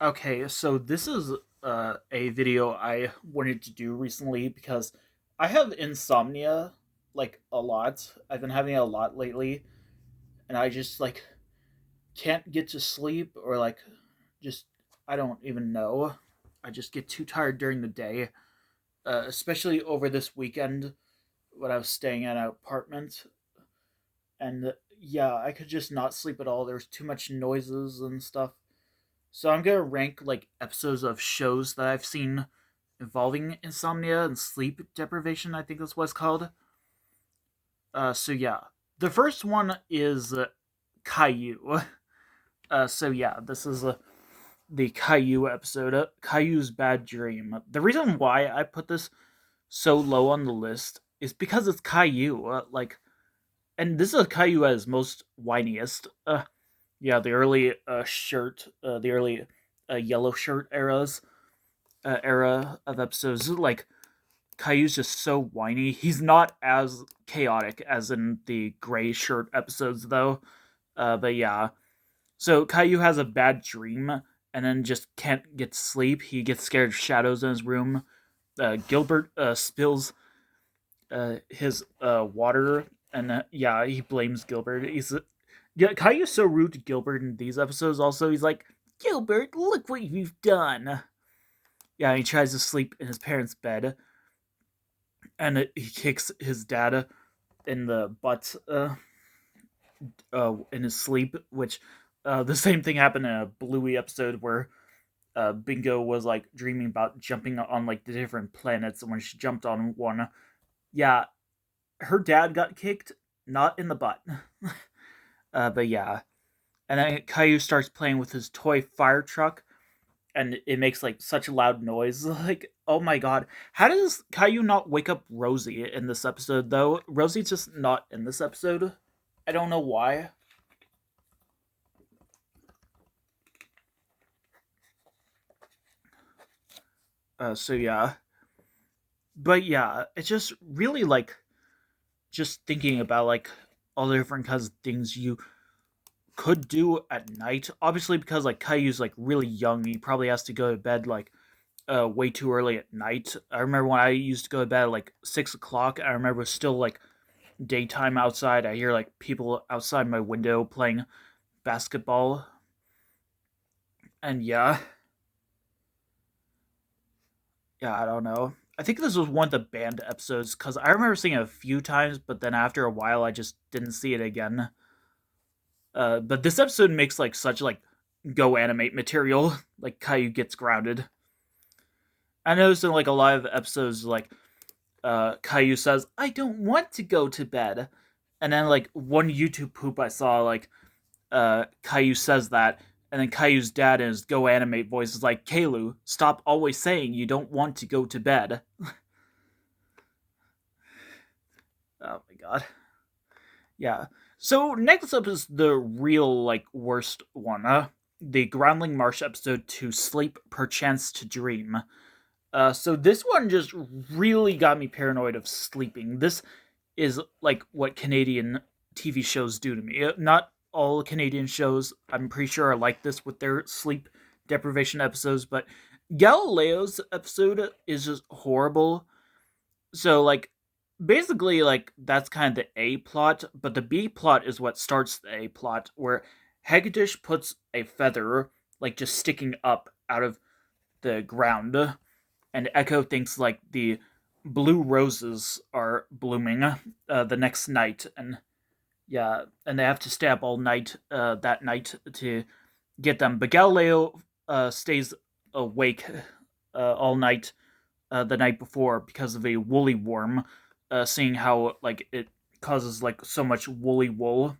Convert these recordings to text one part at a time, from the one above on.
Okay, so this is a video I wanted to do recently because I have insomnia like a lot. I've been having it a lot lately, and I just like can't get to sleep or like just I don't even know. I just get too tired during the day, especially over this weekend when I was staying at an apartment, and yeah, I could just not sleep at all. There's too much noises and stuff. So I'm gonna rank like episodes of shows that I've seen involving insomnia and sleep deprivation. I think that's what it's called. So yeah, the first one is Caillou. So yeah, this is the Caillou episode. Caillou's bad dream. The reason why I put this so low on the list is because it's Caillou. And this is Caillou at his most whiniest. Yeah, the early the early yellow shirt era of episodes. Like Caillou's just so whiny. He's not as chaotic as in the gray shirt episodes, though. But yeah, so Caillou has a bad dream and then just can't get to sleep. He gets scared of shadows in his room. Gilbert spills his water, and yeah, he blames Gilbert. Yeah, Caillou's so rude to Gilbert in these episodes. Also, he's like, Gilbert, look what you've done. Yeah, he tries to sleep in his parents' bed, and he kicks his dad in the butt in his sleep. Which the same thing happened in a Bluey episode where Bingo was like dreaming about jumping on like the different planets, and when she jumped on one, yeah, her dad got kicked, not in the butt. But yeah, and then Caillou starts playing with his toy fire truck, and it makes like such a loud noise. Like, oh my god, how does Caillou not wake up Rosie in this episode? Though Rosie's just not in this episode. I don't know why. So yeah, but yeah, it's just really like just thinking about like all the different kinds of things you could do at night. Obviously, because like Caillou's like really young, he probably has to go to bed like way too early at night. I remember when I used to go to bed at like 6 o'clock. I remember it was still like daytime outside. I hear like people outside my window playing basketball, and yeah, I don't know. I think this was one of the banned episodes because I remember seeing it a few times, but then after a while, I just didn't see it again. But this episode makes like such like go animate material. Like Caillou gets grounded. I noticed in like a lot of episodes, like Caillou says, "I don't want to go to bed," and then like one YouTube poop I saw, like Caillou says that, and then Caillou's dad in his Go Animate voice is like, "Caillou, stop always saying you don't want to go to bed." Oh my god. Yeah. So next up is the real like worst one. The Groundling Marsh episode to sleep perchance to dream. So this one just really got me paranoid of sleeping. This is like what Canadian TV shows do to me. Not all Canadian shows, I'm pretty sure, are like this with their sleep deprivation episodes, but Galileo's episode is just horrible. So, like, basically, like, that's kind of the A plot, but the B plot is what starts the A plot, where Hagedish puts a feather, like, just sticking up out of the ground, and Echo thinks like the blue roses are blooming the next night, and yeah, and they have to stay up all night that night to get them. But Galileo stays awake all night the night before because of a woolly worm, seeing how like it causes like so much woolly wool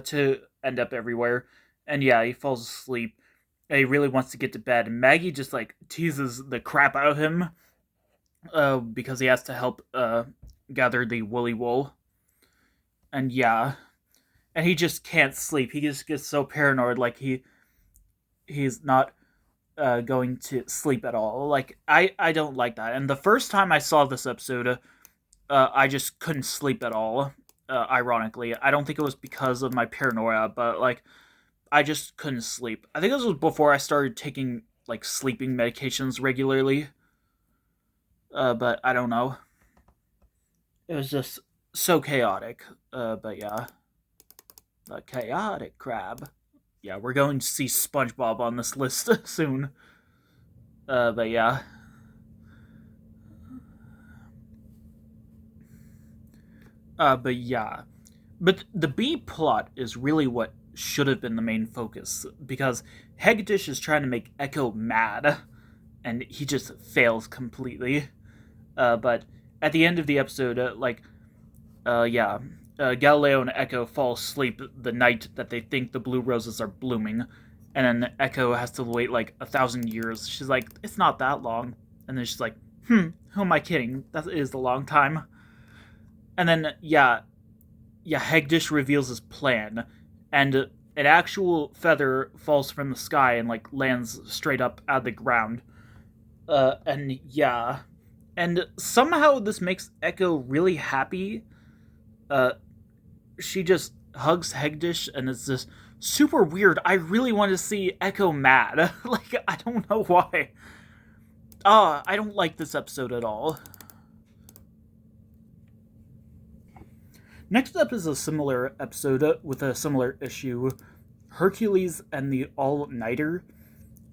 to end up everywhere, and yeah, he falls asleep. And he really wants to get to bed. And Maggie just like teases the crap out of him because he has to help gather the woolly wool. And yeah, and he just can't sleep. He just gets so paranoid, like he's not going to sleep at all. Like I don't like that. And the first time I saw this episode, I just couldn't sleep at all. Ironically, I don't think it was because of my paranoia, but like I just couldn't sleep. I think this was before I started taking like sleeping medications regularly. But I don't know. It was just so chaotic. But yeah, the chaotic crab. Yeah, we're going to see SpongeBob on this list soon. But yeah. But yeah. But the B plot is really what should have been the main focus because Hagdish is trying to make Echo mad, and he just fails completely. But at the end of the episode, yeah, Galileo and Echo fall asleep the night that they think the blue roses are blooming, and then Echo has to wait like 1,000 years. She's like, it's not that long, and then she's like, who am I kidding? That is a long time. And then Hagdish reveals his plan, and an actual feather falls from the sky and like lands straight up out of the ground. And somehow this makes Echo really happy. Uh, she just hugs Hagdish, and it's just super weird. I really want to see Echo mad. Like, I don't know why. I don't like this episode at all. Next up is a similar episode with a similar issue, Hercules and the All-Nighter.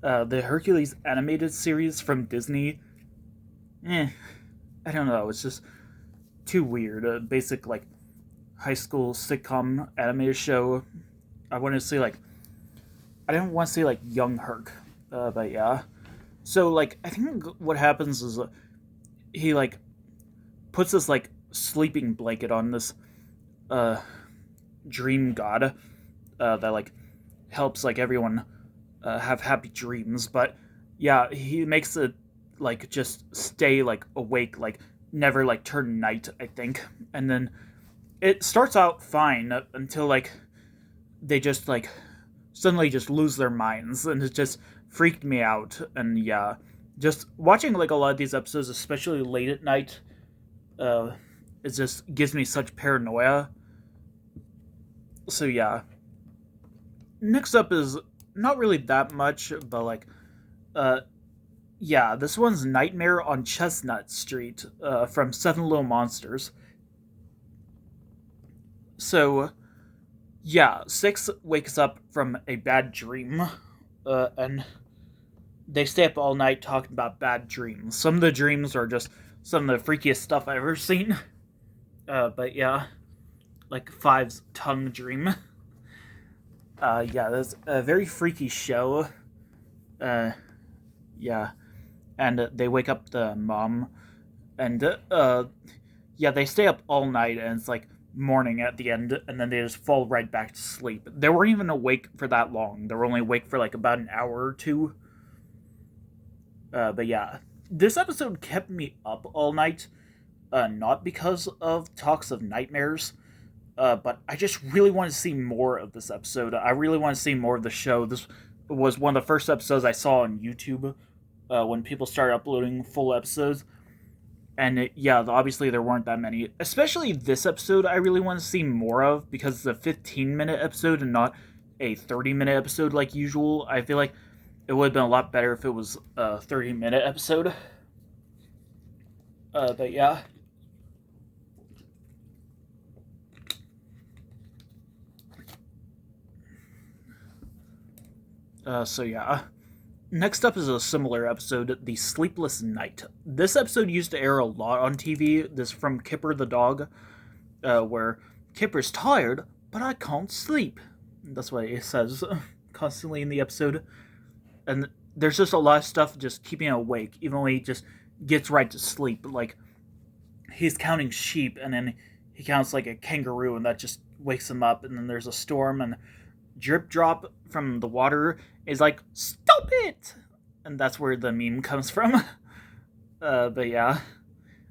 The Hercules animated series from Disney. I don't know, it's just too weird. A basic, like, high school sitcom animated show. I want to say, like, I didn't want to say, like, young Herc, but yeah. So, like, I think what happens is he, like, puts this, like, sleeping blanket on this dream god that like helps like everyone have happy dreams, but yeah, he makes it like just stay like awake, like never like turn night, I think. And then it starts out fine until like they just like suddenly just lose their minds, and it just freaked me out. And yeah, just watching like a lot of these episodes, especially late at night, it just gives me such paranoia. So yeah. Next up is not really that much, but like, yeah, this one's Nightmare on Chestnut Street from Seven Little Monsters. So, yeah, Six wakes up from a bad dream, and they stay up all night talking about bad dreams. Some of the dreams are just some of the freakiest stuff I've ever seen. But yeah. Like Five's tongue dream. Yeah, that's a very freaky show. Yeah, and they wake up the mom, and yeah, they stay up all night, and it's like morning at the end, and then they just fall right back to sleep. They weren't even awake for that long. They were only awake for like about an hour or two. But yeah, this episode kept me up all night, not because of talks of nightmares. But I just really want to see more of this episode. I really want to see more of the show. This was one of the first episodes I saw on YouTube when people started uploading full episodes. And yeah, obviously there weren't that many. Especially this episode I really want to see more of because it's a 15-minute episode and not a 30-minute episode like usual. I feel like it would have been a lot better if it was a 30-minute episode. But yeah. So yeah. Next up is a similar episode, The Sleepless Night. This episode used to air a lot on TV. This from Kipper the dog, where Kipper's tired, but I can't sleep. That's what it says constantly in the episode. And there's just a lot of stuff just keeping him awake, even when he just gets right to sleep. Like, he's counting sheep, and then he counts like a kangaroo, and that just wakes him up. And then there's a storm, and Drip Drop from the water is like, stop it! And that's where the meme comes from. But yeah.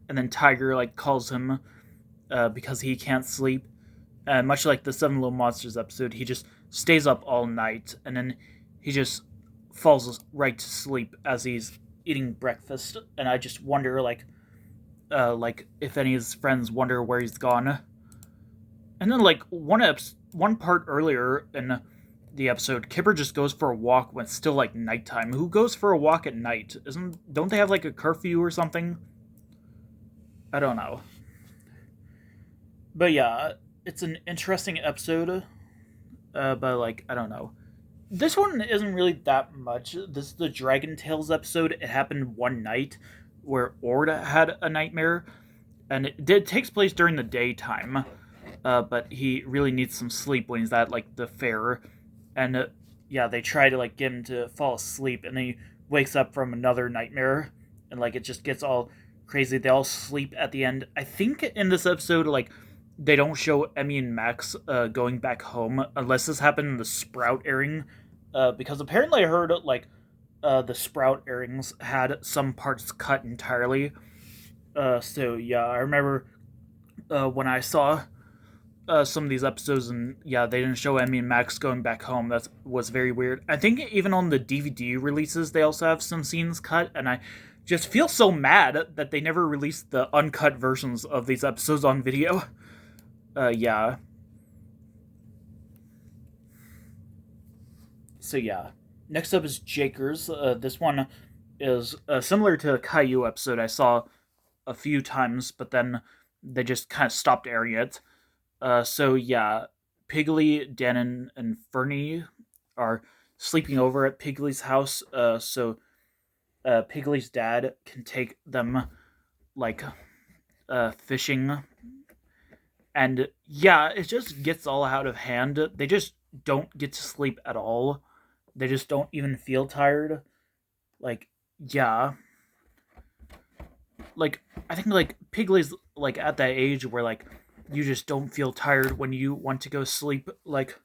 And then Tiger like calls him because he can't sleep. Much like the Seven Little Monsters episode, he just stays up all night, and then he just falls right to sleep as he's eating breakfast. And I just wonder, like if any of his friends wonder where he's gone. And then like one part earlier in the episode, Kipper just goes for a walk when it's still like nighttime. Who goes for a walk at night? Don't they have like a curfew or something? I don't know. But yeah, it's an interesting episode. But like I don't know. This one isn't really that much. This is the Dragon Tales episode. It happened one night where Ord had a nightmare, and takes place during the daytime. But he really needs some sleep when he's at like the fair, and yeah, they try to like get him to fall asleep, and then he wakes up from another nightmare, and like it just gets all crazy. They all sleep at the end. I think in this episode, like they don't show Emmy and Max going back home unless this happened in the Sprout airing, because apparently I heard like the Sprout airings had some parts cut entirely. So yeah, I remember when I saw some of these episodes, and yeah, they didn't show Emmy and Max going back home. That was very weird. I think even on the DVD releases, they also have some scenes cut, and I just feel so mad that they never released the uncut versions of these episodes on video. Yeah. So yeah. Next up is Jakers. This one is similar to a Caillou episode I saw a few times, but then they just kind of stopped airing it. So yeah, Piggly, Dan, and Fernie are sleeping over at Piggly's house. So Piggly's dad can take them like fishing, and yeah, it just gets all out of hand. They just don't get to sleep at all. They just don't even feel tired. Like yeah, like I think like Piggly's like at that age where like you just don't feel tired when you want to go sleep. Like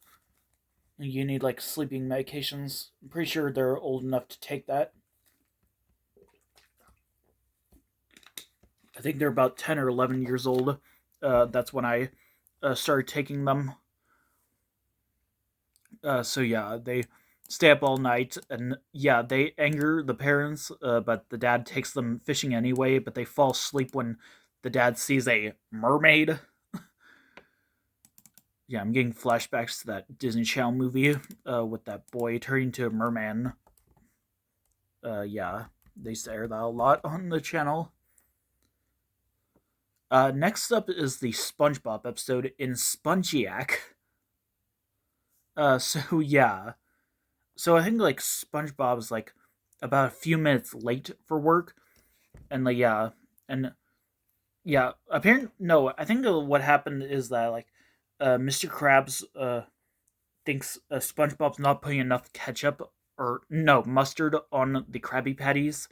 you need like sleeping medications. I'm pretty sure they're old enough to take that. I think they're about 10 or 11 years old. That's when I started taking them. So yeah, they stay up all night, and yeah, they anger the parents, but the dad takes them fishing anyway, but they fall asleep when the dad sees a mermaid. Yeah, I'm getting flashbacks to that Disney Channel movie with that boy turning to a merman. Yeah, they used to air that a lot on the channel. Next up is the SpongeBob episode in Spongiac. So yeah, so I think like SpongeBob is like about a few minutes late for work, and like yeah, and yeah, apparently no, I think what happened is that like Mr. Krabs thinks SpongeBob's not putting enough ketchup or no mustard on the Krabby Patties,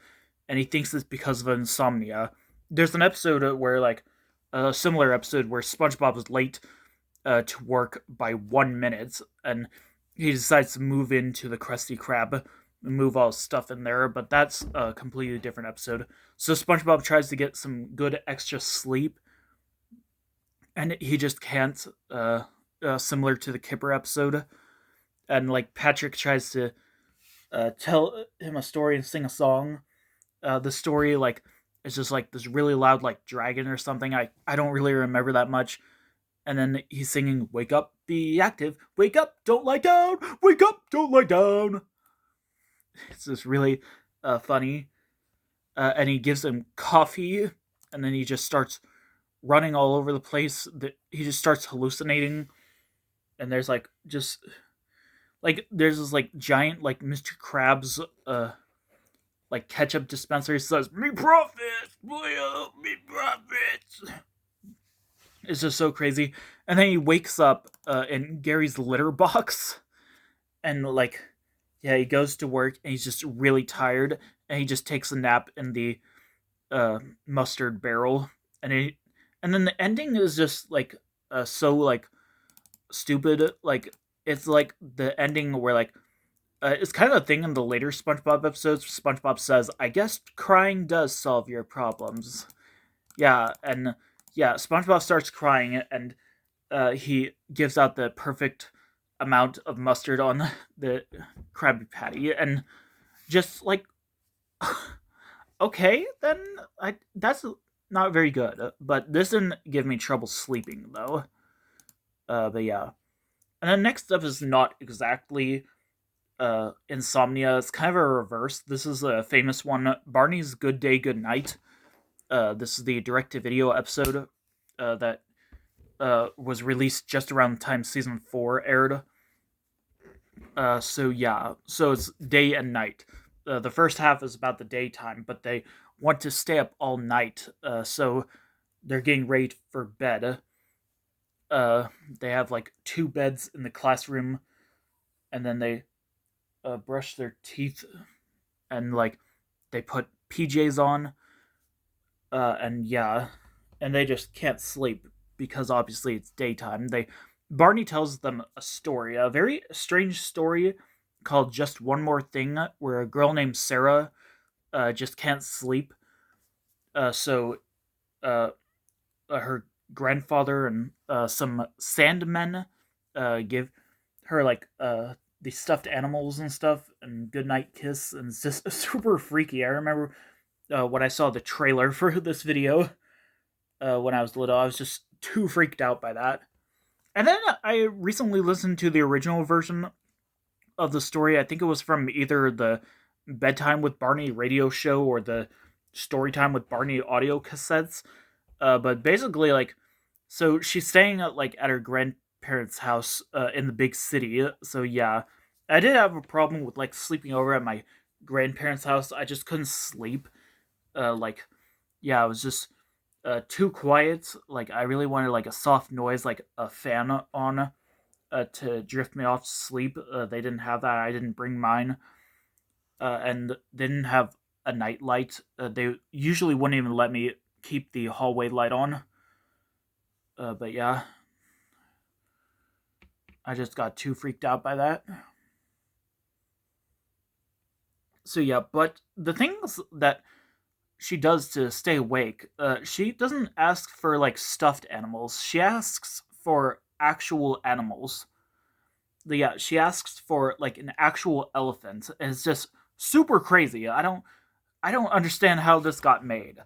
and he thinks it's because of insomnia. There's an episode where like a similar episode where SpongeBob was late to work by 1 minute, and he decides to move into the Krusty Krab and move all his stuff in there. But that's a completely different episode. So SpongeBob tries to get some good extra sleep, and he just can't. Similar to the Kipper episode, and like Patrick tries to tell him a story and sing a song. The story like is just like this really loud like dragon or something. I don't really remember that much. And then he's singing "Wake up, be active, wake up, don't lie down, wake up, don't lie down." It's just really funny. And he gives him coffee, and then he just starts running all over the place. He just starts hallucinating, and there's like just like there's this like giant like Mr. Krabs like ketchup dispenser. He says, "Me profits, boy, me profits." It's just so crazy. And then he wakes up in Gary's litter box, and like yeah, he goes to work and he's just really tired, and he just takes a nap in the mustard barrel, and then the ending is just like so like stupid. Like it's like the ending where like it's kind of a thing in the later SpongeBob episodes. SpongeBob says, "I guess crying does solve your problems." Yeah, and yeah, SpongeBob starts crying, and he gives out the perfect amount of mustard on the Krabby Patty, and just like, okay, then that's not very good. But this didn't give me trouble sleeping though. But yeah, And then next up is not exactly Insomnia. It's kind of a reverse. This is a famous one, Barney's Good Day, Good Night. This is the direct-to-video episode that was released just around the time season 4 aired. So it's day and night. The first half is about the daytime, but they want to stay up all night, so they're getting ready for bed. They have like 2 beds in the classroom, and then they brush their teeth, and like they put PJs on, and they just can't sleep because obviously it's daytime. Barney tells them a story, a very strange story called Just One More Thing, where a girl named Sarah just can't sleep. So her grandfather and some sandmen give her like these stuffed animals and stuff and goodnight kiss, and it's just super freaky. I remember when I saw the trailer for this video when I was little, I was just too freaked out by that. And then I recently listened to the original version of the story. I think it was from either the Bedtime with Barney radio show or the Storytime with Barney audio cassettes. But basically, like, so she's staying at her grandparents' house in the big city. So yeah, I did have a problem with like sleeping over at my grandparents' house. I just couldn't sleep. It was just too quiet. Like I really wanted like a soft noise, like a fan on, to drift me off to sleep. They didn't have that. I didn't bring mine, and they didn't have a night light. They usually wouldn't even let me keep the hallway light on. But yeah, I just got too freaked out by that. So yeah, but the things that she does to stay awake, she doesn't ask for like stuffed animals. She asks for actual animals. Yeah, she asks for like an actual elephant, and it's just super crazy. I don't understand how this got made.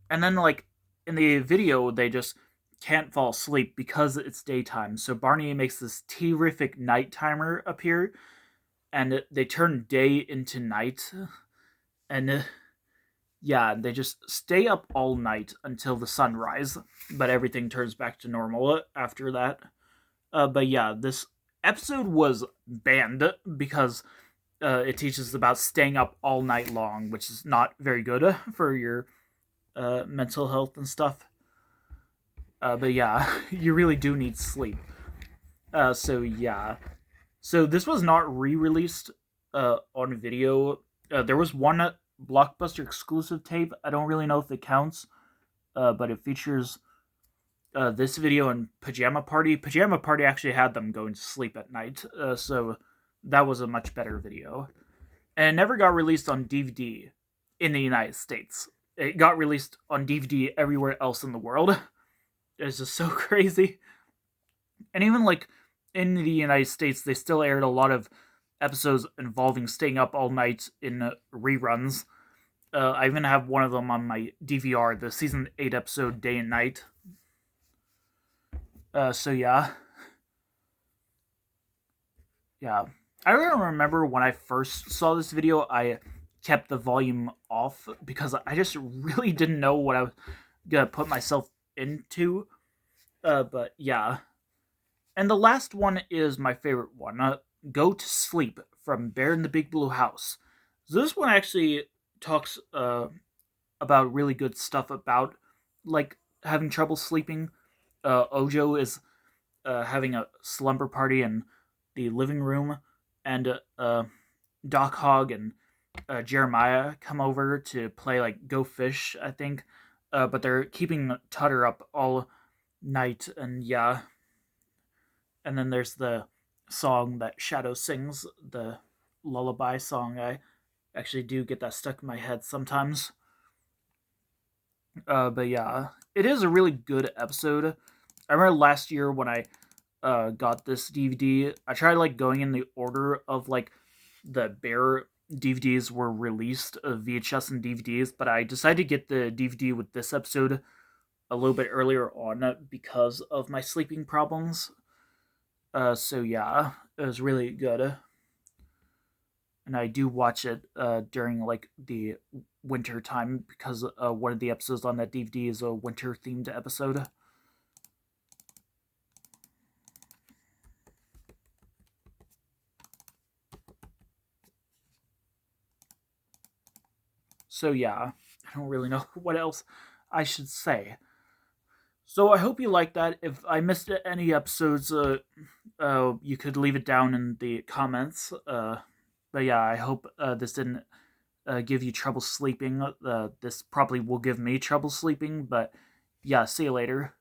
And then like in the video, they just can't fall asleep because it's daytime. So Barney makes this terrific night timer appear, and they turn day into night, and they just stay up all night until the sunrise. But everything turns back to normal after that. But yeah, this episode was banned because it teaches about staying up all night long, which is not very good for your mental health and stuff. But yeah, you really do need sleep. So yeah. So this was not re-released on video. There was one Blockbuster exclusive tape. I don't really know if it counts, but it features this video and Pajama Party. Pajama Party actually had them going to sleep at night, so that was a much better video. And it never got released on DVD in the United States. It got released on DVD everywhere else in the world. It's just so crazy. And even like in the United States, they still aired a lot of episodes involving staying up all night in reruns. I even have one of them on my DVR, the season 8 episode Day and Night. So yeah. Yeah. I don't remember when I first saw this video, I kept the volume off because I just really didn't know what I was gonna put myself into. But yeah. And the last one is my favorite one. Go to Sleep from Bear in the Big Blue House. So this one actually talks about really good stuff about like having trouble sleeping. Ojo is having a slumber party in the living room, and Doc Hogg and Jeremiah come over to play like Go Fish, I think. But they're keeping Tutter up all night, and yeah. And then there's the song that Shadow sings, the lullaby song. I actually do get that stuck in my head sometimes. But yeah, it is a really good episode. I remember last year when I got this DVD, I tried like going in the order of like the Bear DVDs were released, VHS and DVDs, but I decided to get the DVD with this episode a little bit earlier on because of my sleeping problems. So yeah, it was really good, and I do watch it during like the winter time because one of the episodes on that DVD is a winter themed episode. So yeah, I don't really know what else I should say. So I hope you like that. If I missed any episodes, you could leave it down in the comments. But yeah, I hope this didn't give you trouble sleeping. This probably will give me trouble sleeping, but yeah, see you later.